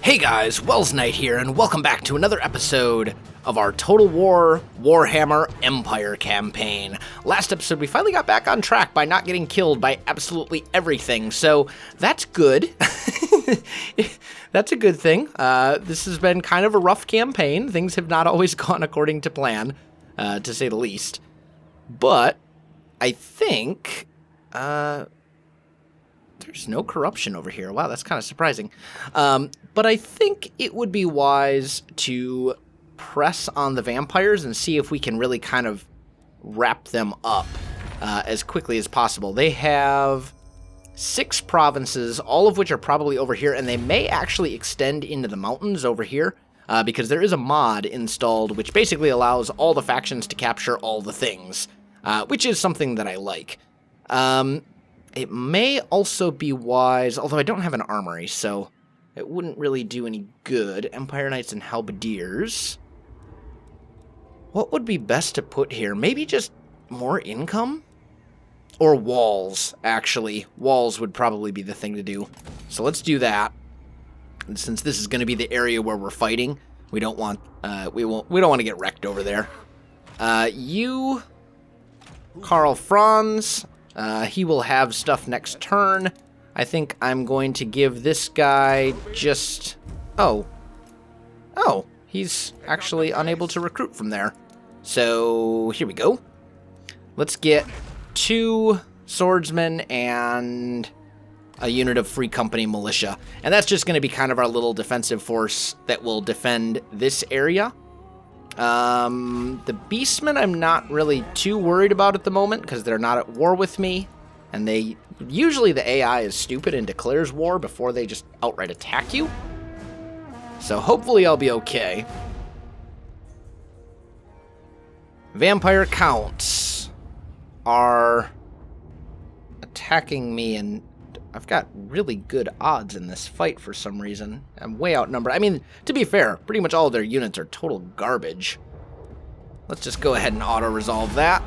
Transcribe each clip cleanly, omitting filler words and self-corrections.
Hey guys, Welsknight here, and welcome back to another episode of our Total War Warhammer Empire campaign. Last episode, we finally got back on track by not getting killed by absolutely everything, so that's good. That's a good thing. This has been kind of a rough campaign. Things have not always gone according to plan, to say the least. But I think... there's no corruption over here. Wow, that's kind of surprising. But I think it would be wise to press on the vampires and see if we can really kind of wrap them up as quickly as possible. They have 6 provinces, all of which are probably over here, and they may actually extend into the mountains over here because there is a mod installed which basically allows all the factions to capture all the things, which is something that I like. It may also be wise, although I don't have an armory, so it wouldn't really do any good. Empire Knights and Halberdiers. What would be best to put here? Maybe just more income? Or walls, actually. Walls would probably be the thing to do. So let's do that. And since this is going to be the area where we're fighting, we don't want we don't want to get wrecked over there. You, Karl Franz. He will have stuff next turn. I think I'm going to give this guy just... Oh, he's actually unable to recruit from there. So, here we go. Let's get 2 swordsmen and a unit of Free Company militia. And that's just going to be kind of our little defensive force that will defend this area. The Beastmen I'm not really too worried about at the moment because they're not at war with me, and usually the AI is stupid and declares war before they just outright attack you. So hopefully I'll be okay. Vampire counts are attacking me, and I've got really good odds in this fight for some reason. I'm way outnumbered. I mean, to be fair, pretty much all of their units are total garbage. Let's just go ahead and auto-resolve that.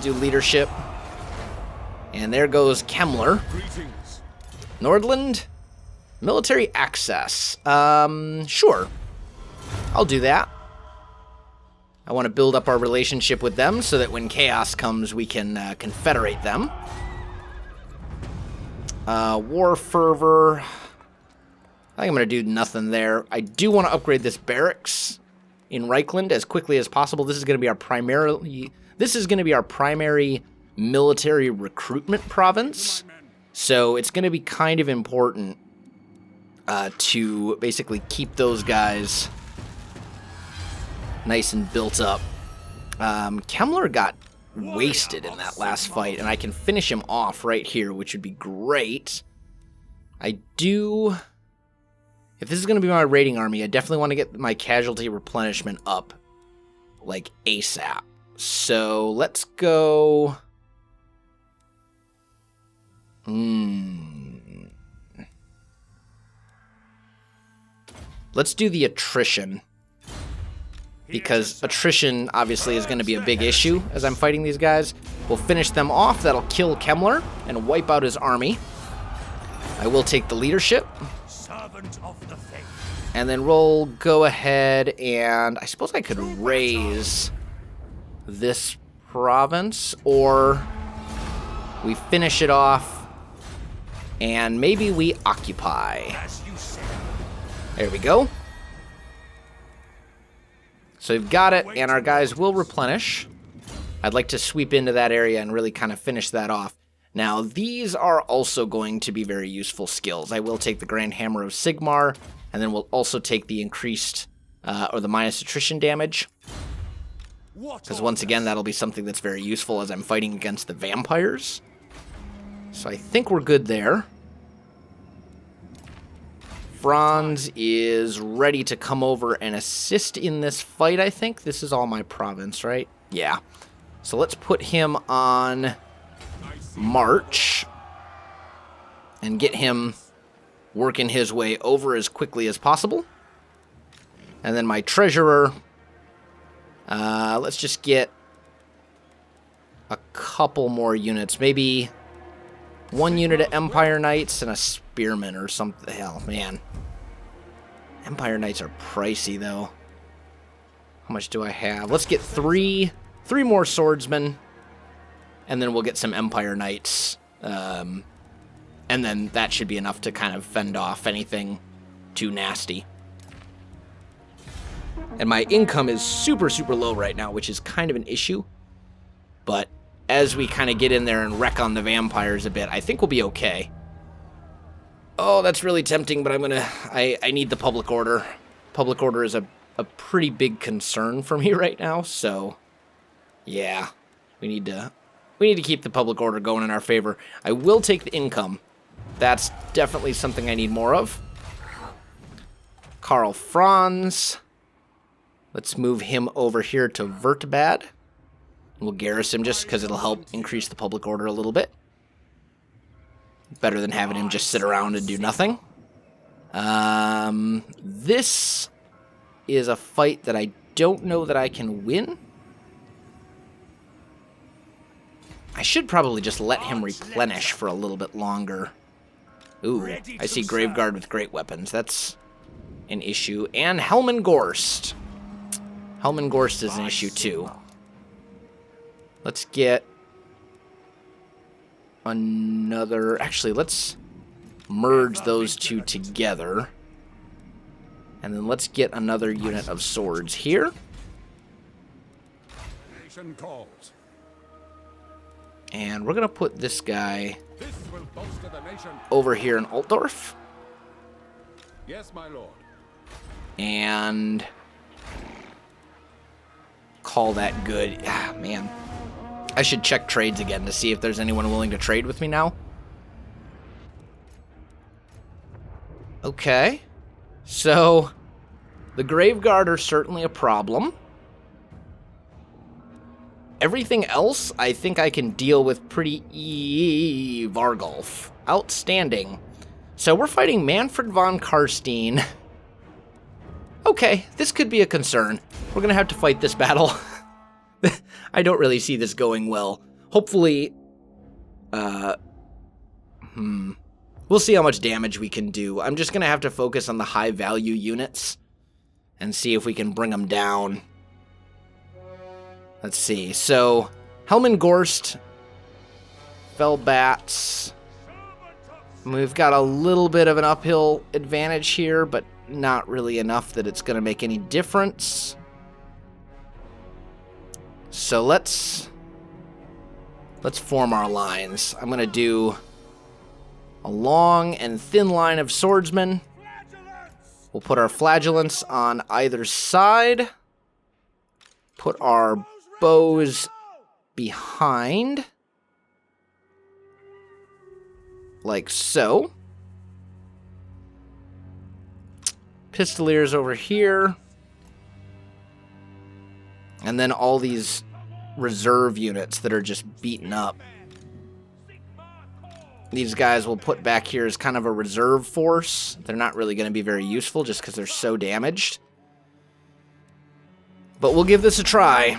Do leadership. And there goes Kemmler. Nordland, military access. Sure. I'll do that. I want to build up our relationship with them so that when chaos comes, we can confederate them. War fervor. I think I'm going to do nothing there. I do want to upgrade this barracks in Reichland as quickly as possible. This is going to be our primary military recruitment province. So it's going to be kind of important to basically keep those guys nice and built up. Kemmler got wasted in that last fight, and I can finish him off right here, which would be great. If this is going to be my raiding army, I definitely want to get my casualty replenishment up, like, ASAP. So, let's go... Let's do the attrition. Because attrition, obviously, is going to be a big issue as I'm fighting these guys. We'll finish them off. That'll kill Kemmler and wipe out his army. I will take the leadership. And then we'll go ahead and... I suppose I could raise this province, or we finish it off and maybe we occupy. There we go. So we've got it, and our guys will replenish. I'd like to sweep into that area and really kind of finish that off. Now, these are also going to be very useful skills. I will take the Grand Hammer of Sigmar, and then we'll also take the increased, or the minus attrition damage. Because once again, that'll be something that's very useful as I'm fighting against the vampires. So I think we're good there. Franz is ready to come over and assist in this fight, I think. This is all my province, right? Yeah. So let's put him on march and get him working his way over as quickly as possible. And then my treasurer, let's just get a couple more units. Maybe 1 unit of Empire Knights and a Spearman or something. Hell, man. Empire Knights are pricey, though. How much do I have? Let's get three more swordsmen, and then we'll get some Empire Knights. And then that should be enough to kind of fend off anything too nasty. And my income is super, super low right now, which is kind of an issue. But as we kind of get in there and wreck on the vampires a bit, I think we'll be okay. Oh, that's really tempting, but I need the public order. Public order is a pretty big concern for me right now, so yeah, we need to keep the public order going in our favor. I will take the income. That's definitely something I need more of. Karl Franz. Let's move him over here to Vertbad. We'll garrison him just because it'll help increase the public order a little bit. Better than having him just sit around and do nothing. This is a fight that I don't know that I can win. I should probably just let him replenish for a little bit longer. Ooh, I see Graveguard with great weapons. That's an issue. And Helmengorst. Helmengorst is an issue too. Let's get another... Actually, let's merge those two together. And then let's get another unit of swords here. And we're going to put this guy over here in Altdorf. Yes, my lord. And call that good. Ah, man. I should check trades again to see if there's anyone willing to trade with me now. Okay. So, the Graveguard are certainly a problem. Everything else, I think I can deal with pretty Vargulf. Outstanding. So we're fighting Manfred von Karstein. Okay, this could be a concern. We're going to have to fight this battle. I don't really see this going well. Hopefully, we'll see how much damage we can do. I'm just going to have to focus on the high-value units and see if we can bring them down. Let's see. So, Helmengorst, Felbats. We've got a little bit of an uphill advantage here, but not really enough that it's going to make any difference. So let's form our lines. I'm going to do a long and thin line of swordsmen. We'll put our flagellants on either side. Put our bows behind. Like so. Pistoliers over here. And then all these reserve units that are just beaten up. These guys we'll put back here as kind of a reserve force. They're not really going to be very useful just because they're so damaged. But we'll give this a try.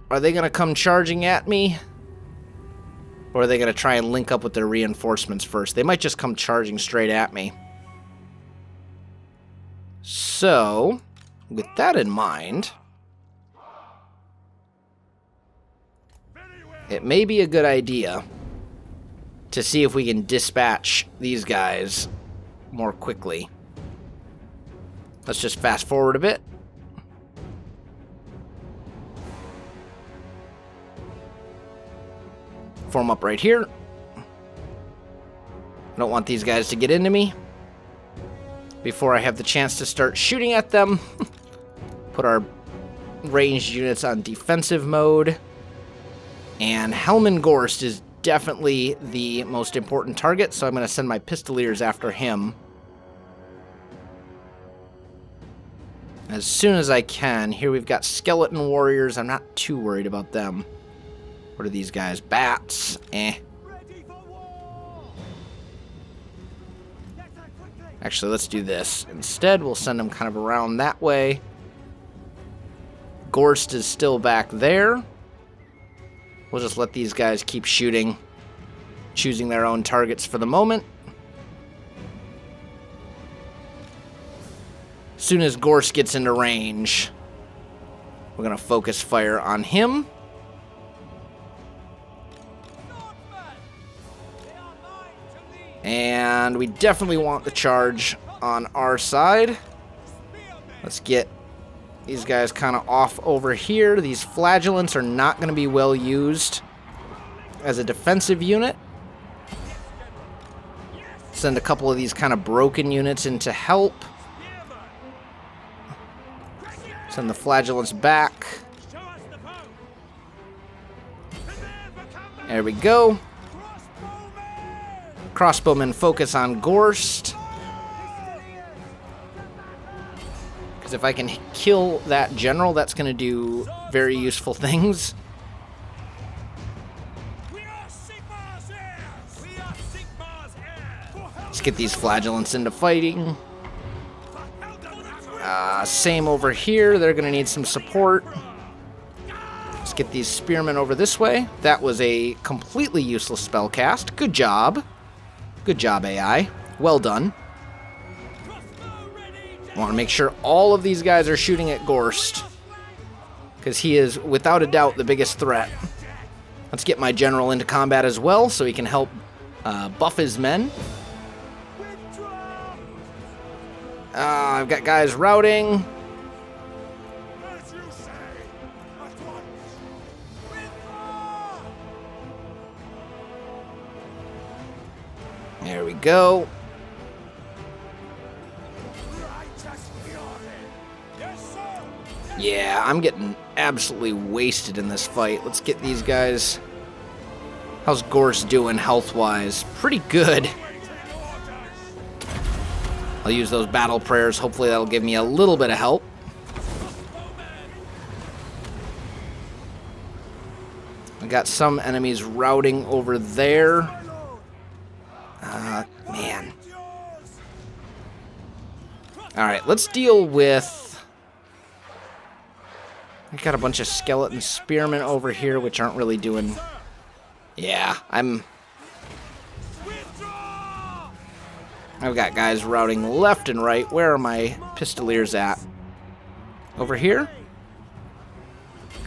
Are they going to come charging at me? Or are they going to try and link up with their reinforcements first? They might just come charging straight at me. So, with that in mind, it may be a good idea to see if we can dispatch these guys more quickly. Let's just fast forward a bit. Form up right here. I don't want these guys to get into me before I have the chance to start shooting at them. Put our ranged units on defensive mode. And Helmengorst is definitely the most important target, so I'm going to send my pistoliers after him as soon as I can. Here we've got skeleton warriors. I'm not too worried about them. What are these guys? Bats. Actually, let's do this. Instead, we'll send them kind of around that way. Gorst is still back there. We'll just let these guys keep shooting, choosing their own targets for the moment. As soon as Gorst gets into range, we're going to focus fire on him. And we definitely want the charge on our side. Let's get these guys kind of off over here. These flagellants are not going to be well used as a defensive unit. Send a couple of these kind of broken units in to help. Send the flagellants back. There we go. Crossbowmen focus on Gorst. Because if I can kill that general, that's going to do very useful things. Let's get these flagellants into fighting. Same over here. They're going to need some support. Let's get these spearmen over this way. That was a completely useless spell cast. Good job. Good job, AI. Well done. I want to make sure all of these guys are shooting at Gorst, because he is, without a doubt, the biggest threat. Let's get my general into combat as well, so he can help buff his men. I've got guys routing. There we go. Yeah, I'm getting absolutely wasted in this fight. Let's get these guys. How's Gorst doing health-wise? Pretty good. I'll use those battle prayers. Hopefully that'll give me a little bit of help. I got some enemies routing over there. Man. Alright, let's deal with... I got a bunch of skeleton spearmen over here, which aren't really doing... Yeah, I've got guys routing left and right. Where are my pistoliers at? Over here?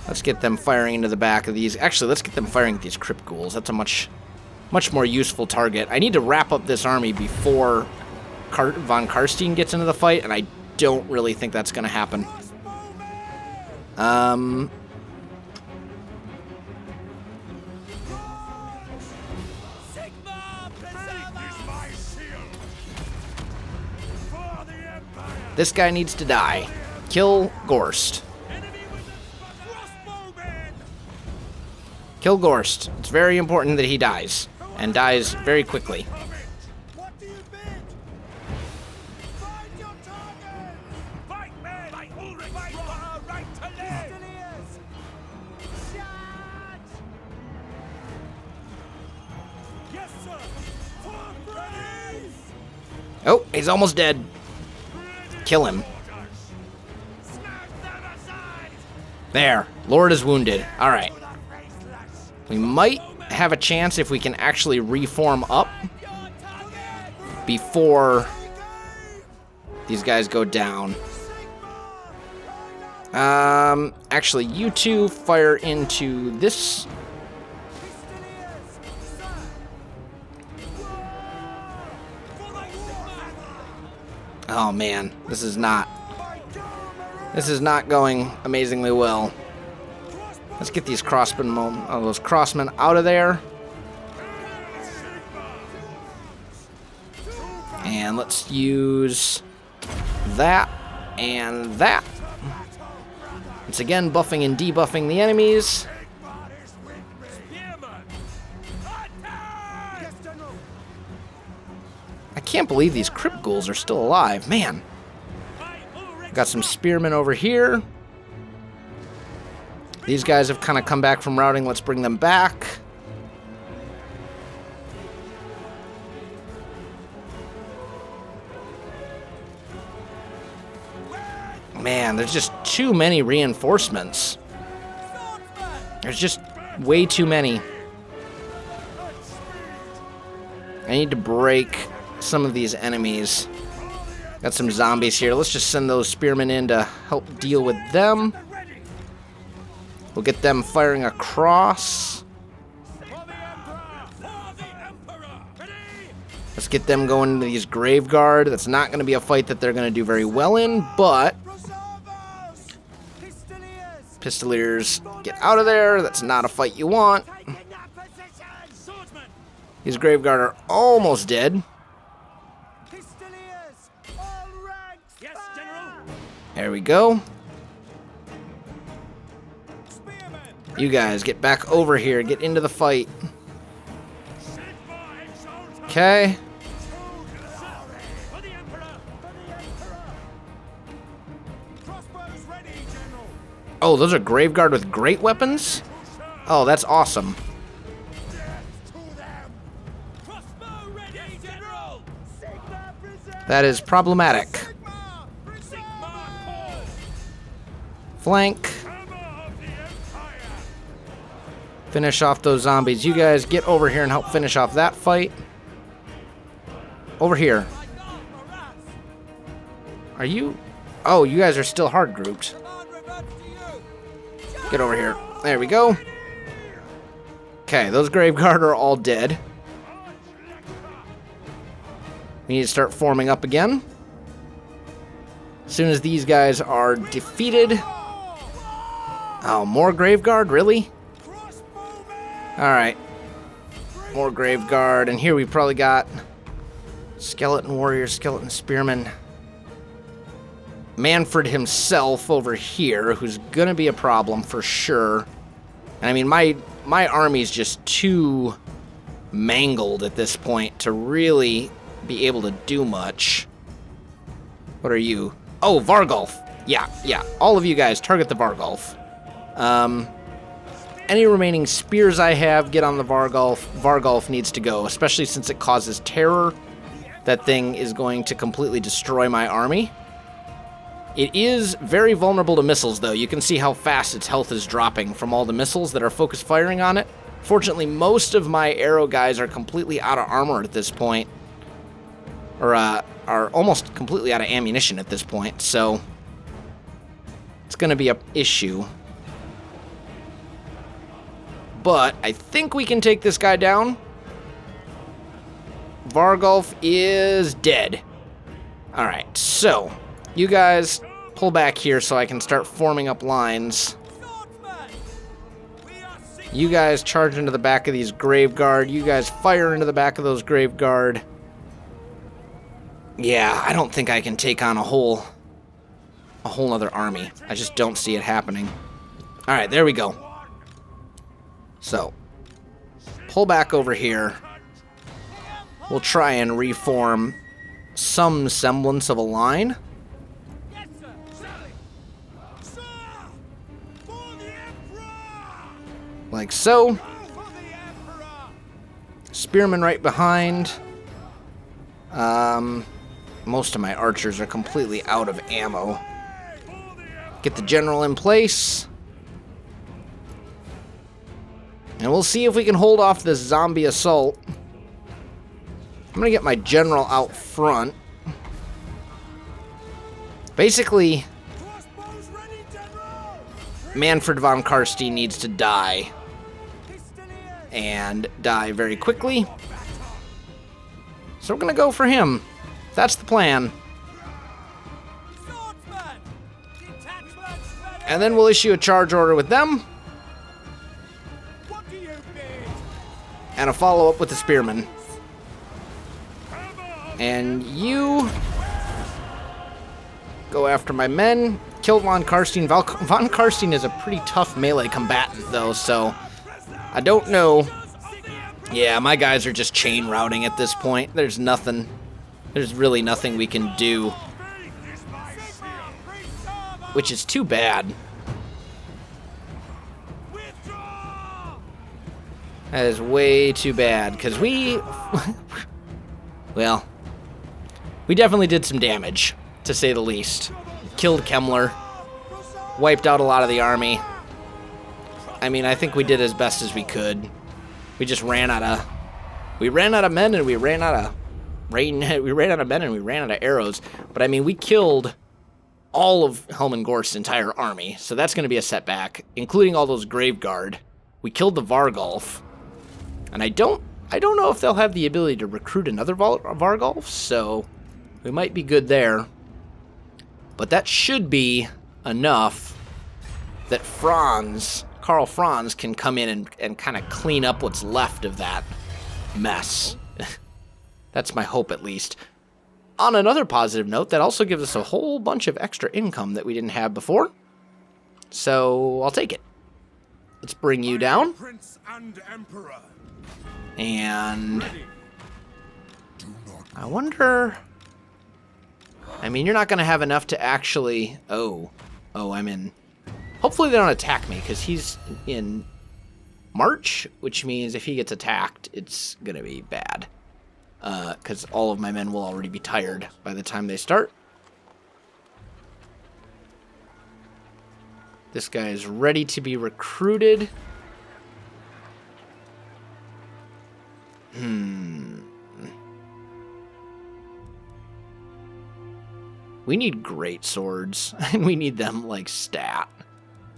Let's get them firing into the back of these. Actually, let's get them firing at these crypt ghouls. That's a much more useful target. I need to wrap up this army before von Karstein gets into the fight, and I don't really think that's going to happen. This guy needs to die. Kill Gorst. Kill Gorst. It's very important that he dies, and dies very quickly. Oh, he's almost dead. Kill him. There. Lord is wounded. Alright. We might have a chance if we can actually reform up before these guys go down. Actually, you two fire into this. Oh man, this is not going amazingly well. Let's get these those crossmen out of there. And let's use that and that. Once again, buffing and debuffing the enemies. I can't believe these crypt ghouls are still alive. Man. Got some spearmen over here. These guys have kind of come back from routing. Let's bring them back. Man, there's just too many reinforcements. There's just way too many. I need to break some of these enemies. Got some zombies here. Let's just send those spearmen in to help deal with them. We'll get them firing across. Let's get them going into these grave guard. That's not going to be a fight that they're going to do very well in, but Pistoliers, get out of there. That's not a fight you want. These grave guard are almost dead. There we go. You guys, get back over here. Get into the fight. Okay. Oh, those are grave guard with great weapons? Oh, that's awesome. That is problematic. Flank. Finish off those zombies. You guys get over here and help finish off that fight. Over here. Are you? Oh, you guys are still hard grouped. Get over here. There we go. Okay, those grave guard are all dead. We need to start forming up again. As soon as these guys are defeated. Oh, more grave guard? Really? Alright. More grave guard. And here we probably got skeleton warrior, skeleton spearman. Manfred himself over here, who's gonna be a problem for sure. And I mean, my army's just too mangled at this point to really be able to do much. What are you? Oh, Vargulf. Yeah. All of you guys, target the Vargulf. Any remaining spears I have, get on the Vargulf. Vargulf needs to go, especially since it causes terror. That thing is going to completely destroy my army. It is very vulnerable to missiles, though. You can see how fast its health is dropping from all the missiles that are focus firing on it. Fortunately, most of my arrow guys are completely out of armor at this point. Or, are almost completely out of ammunition at this point, so it's going to be an issue. But I think we can take this guy down. Vargulf is dead. Alright, so you guys pull back here so I can start forming up lines. You guys charge into the back of these grave guard. You guys fire into the back of those grave guard. Yeah, I don't think I can take on a whole other army. I just don't see it happening. Alright, there we go. So, pull back over here. We'll try and reform some semblance of a line. Like so. Spearmen right behind. Most of my archers are completely out of ammo. Get the general in place. And we'll see if we can hold off this zombie assault. I'm going to get my general out front. Basically, Manfred von Karstein needs to die. And die very quickly. So we're going to go for him. That's the plan. And then we'll issue a charge order with them. And a follow-up with the spearmen. And you go after my men. Kill von Karstein. Von Karstein is a pretty tough melee combatant, though, so I don't know. Yeah, my guys are just chain routing at this point. There's nothing. There's really nothing we can do. Which is too bad. That is way too bad, because we... well, we definitely did some damage, to say the least. Killed Kemmler. Wiped out a lot of the army. I mean, I think we did as best as we could. We just ran out of... we ran out of men and we ran out of we ran out of men and we ran out of arrows. But I mean, we killed all of Helmengorst's entire army, so that's going to be a setback, including all those Graveguard. We killed the Vargulf, and I don't know if they'll have the ability to recruit another Vargulf, so we might be good there. But that should be enough that Karl Franz can come in and kind of clean up what's left of that mess. That's my hope, at least. On another positive note, that also gives us a whole bunch of extra income that we didn't have before. So I'll take it. Let's bring you down. Prince and Emperor. And I wonder... I mean, you're not going to have enough to actually... Oh, I'm in... Hopefully they don't attack me, because he's in March, which means if he gets attacked, it's going to be bad. Because all of my men will already be tired by the time they start. This guy is ready to be recruited. We need great swords, and we need them like stat.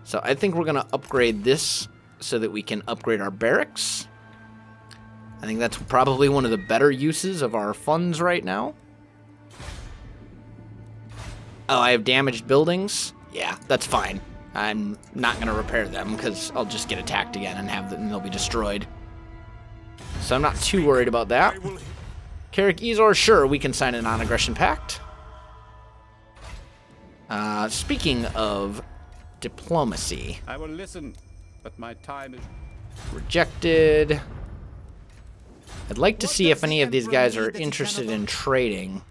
So I think we're going to upgrade this so that we can upgrade our barracks. I think that's probably one of the better uses of our funds right now. Oh, I have damaged buildings? Yeah, that's fine. I'm not going to repair them because I'll just get attacked again and they'll be destroyed. So I'm not too worried about that. Carrick Ezor, sure, we can sign a non-aggression pact. Speaking of diplomacy. I will listen, but my time is rejected. I'd like to see if any of these guys are interested in trading.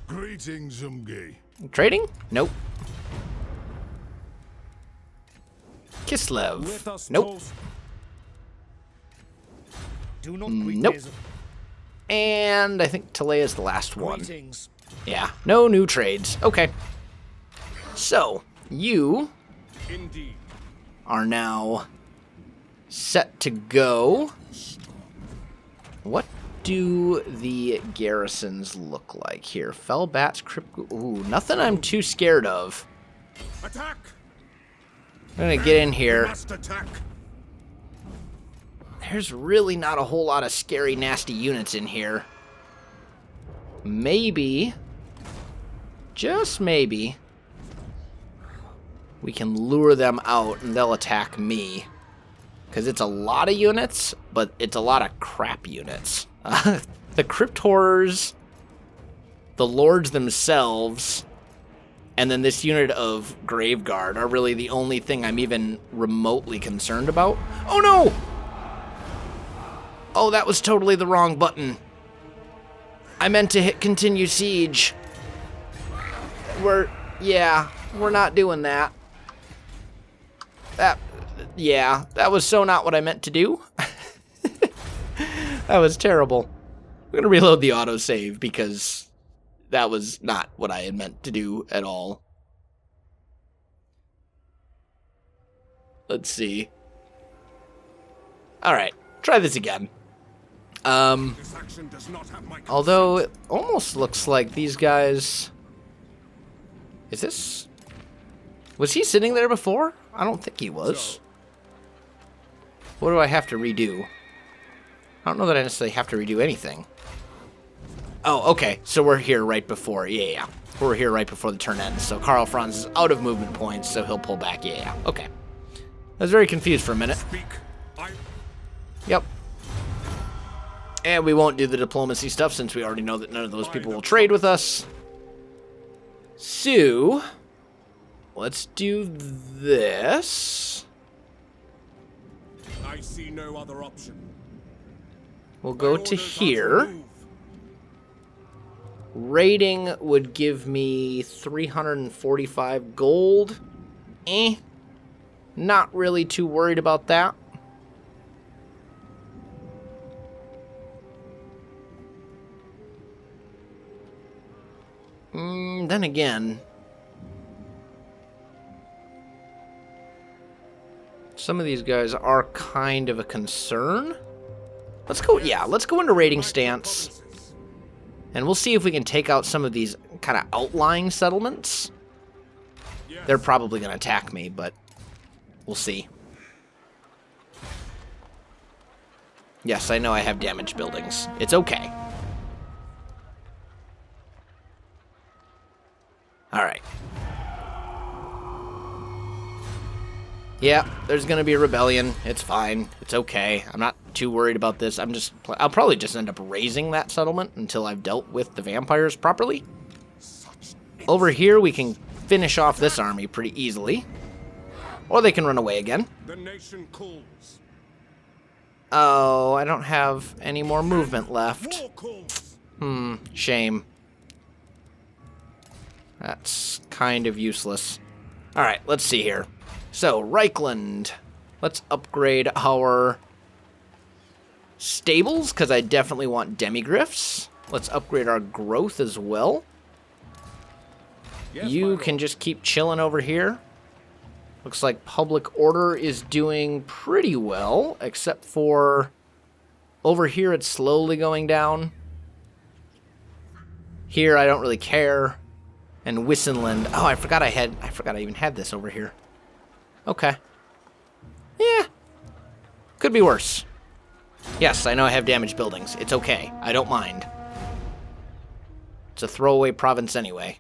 Greetings, Umge. Trading? Nope. Kislev? Nope. Nope. And I think Talea is the last one. Yeah, no new trades. Okay. So, you are now set to go. What do the garrisons look like here? Fellbats, Crypt... Ooh, nothing I'm too scared of. Attack! I'm gonna get in here. Must attack. There's really not a whole lot of scary, nasty units in here. Maybe, just maybe, we can lure them out and they'll attack me. Because it's a lot of units, but it's a lot of crap units. The Crypt Horrors, the Lords themselves, and then this unit of Graveguard are really the only thing I'm even remotely concerned about. Oh no! Oh, that was totally the wrong button. I meant to hit continue siege. We're not doing that. That was so not what I meant to do. That was terrible. I'm gonna reload the autosave because that was not what I had meant to do at all. Let's see. Alright, try this again. Although it almost looks like these guys... Was he sitting there before? I don't think he was. What do I have to redo? I don't know that I necessarily have to redo anything. Oh, okay. So we're here right before. Yeah. We're here right before the turn ends. So Karl Franz is out of movement points, so he'll pull back. Yeah. Okay. I was very confused for a minute. Yep. And we won't do the diplomacy stuff since we already know that none of those people will trade with us. So, let's do this. I see no other option. We'll go to here. Raiding would give me 345 gold. Not really too worried about that. Then again, some of these guys are kind of a concern. Let's go, yeah, let's go into raiding stance. And we'll see if we can take out some of these kind of outlying settlements. They're probably going to attack me, but we'll see. Yes, I know I have damaged buildings. It's okay. Alright. Yeah, there's going to be a rebellion. It's fine. It's okay. I'm not too worried about this. I'll probably just end up raising that settlement until I've dealt with the vampires properly. Over here, we can finish off this army pretty easily. Or they can run away again. The nation calls. Oh, I don't have any more movement left. Shame. That's kind of useless. Alright, let's see here. So, Reichland. Let's upgrade our stables, because I definitely want demigriffs. Let's upgrade our growth as well. Yes, you can just keep chilling over here. Looks like public order is doing pretty well, except for over here it's slowly going down. Here I don't really care. And Wissenland. Oh, I forgot I even had this over here. Okay. Yeah. Could be worse. Yes, I know I have damaged buildings. It's okay. I don't mind. It's a throwaway province anyway.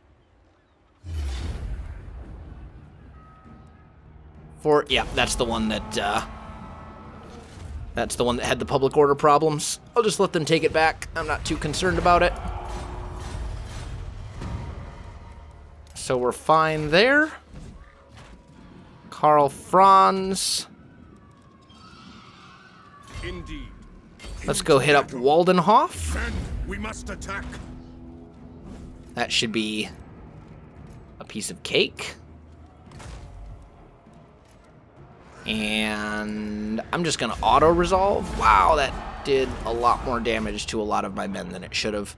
Yeah, that's the one that had the public order problems. I'll just let them take it back. I'm not too concerned about it. So we're fine there. Karl Franz. Indeed. Let's go hit up Waldenhof. Then we must attack. That should be a piece of cake. And I'm just going to auto-resolve. Wow, that did a lot more damage to a lot of my men than it should have.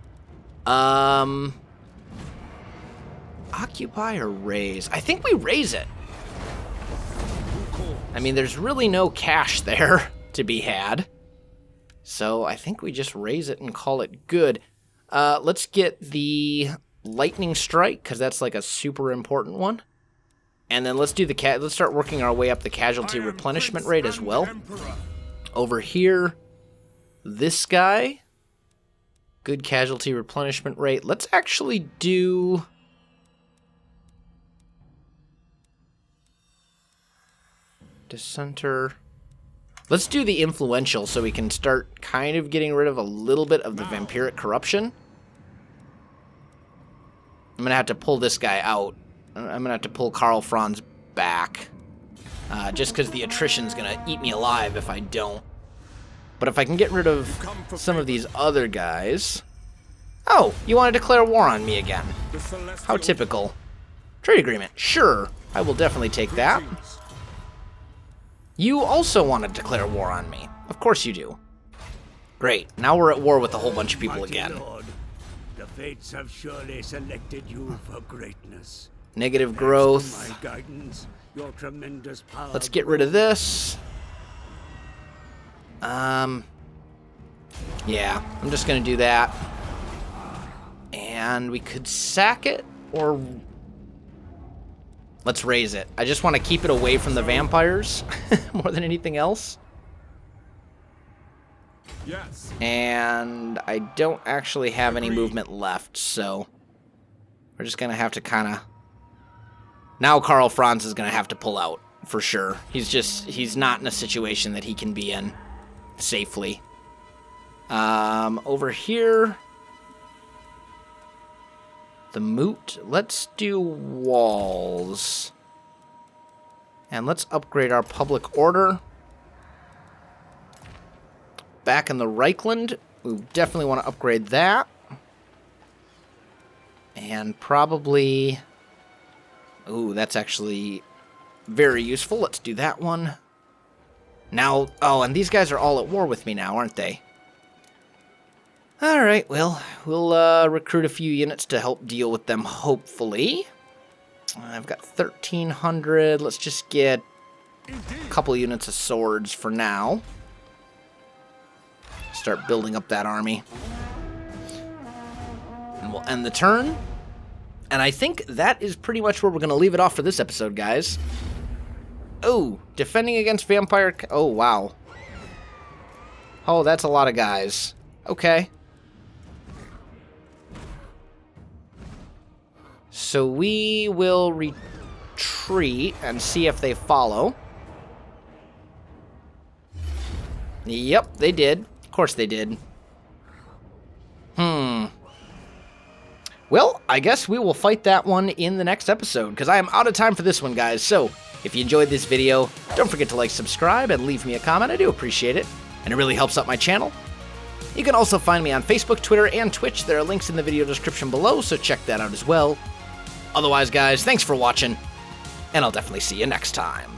Occupy or raise? I think we raise it. I mean, there's really no cash there to be had. So I think we just raise it and call it good. Let's get the lightning strike, because that's like a super important one. And then let's do let's start working our way up the casualty replenishment rate as well. Over here, this guy, good casualty replenishment rate. Let's actually do dissenter. Let's do the influential so we can start kind of getting rid of a little bit of the vampiric corruption. I'm going to have to pull this guy out. I'm going to have to pull Karl Franz back. Just because the attrition's going to eat me alive if I don't. But if I can get rid of some of these other guys... Oh, you want to declare war on me again. How typical. Trade agreement. Sure, I will definitely take that. You also want to declare war on me. Of course you do. Great, now we're at war with a whole bunch of people again. Lord, the fates have surely selected you for greatness. Negative growth. Thanks to my guidance, your tremendous power. Let's get rid of this. Yeah, I'm just gonna do that. And we could sack it, or let's raise it. I just want to keep it away from the vampires more than anything else. Yes. And I don't actually have any movement left, so we're just gonna have to kind of... Now Karl Franz is gonna have to pull out for sure. He's not in a situation that he can be in safely. Over here, the moot. Let's do walls, and let's upgrade our public order. Back in the Reichland, we definitely want to upgrade that. And probably... Ooh, that's actually very useful. Let's do that one. Now... Oh, and these guys are all at war with me now, aren't they? Alright, well, we'll recruit a few units to help deal with them, hopefully. I've got 1,300. Let's just get a couple units of swords for now. Start building up that army. And we'll end the turn. And I think that is pretty much where we're going to leave it off for this episode, guys. Oh, defending against vampire... Oh, wow. Oh, that's a lot of guys. Okay. So we will retreat and see if they follow. Yep, they did. Of course they did. Well, I guess we will fight that one in the next episode, because I am out of time for this one, guys. So, if you enjoyed this video, don't forget to like, subscribe, and leave me a comment. I do appreciate it, and it really helps out my channel. You can also find me on Facebook, Twitter, and Twitch. There are links in the video description below, so check that out as well. Otherwise, guys, thanks for watching, and I'll definitely see you next time.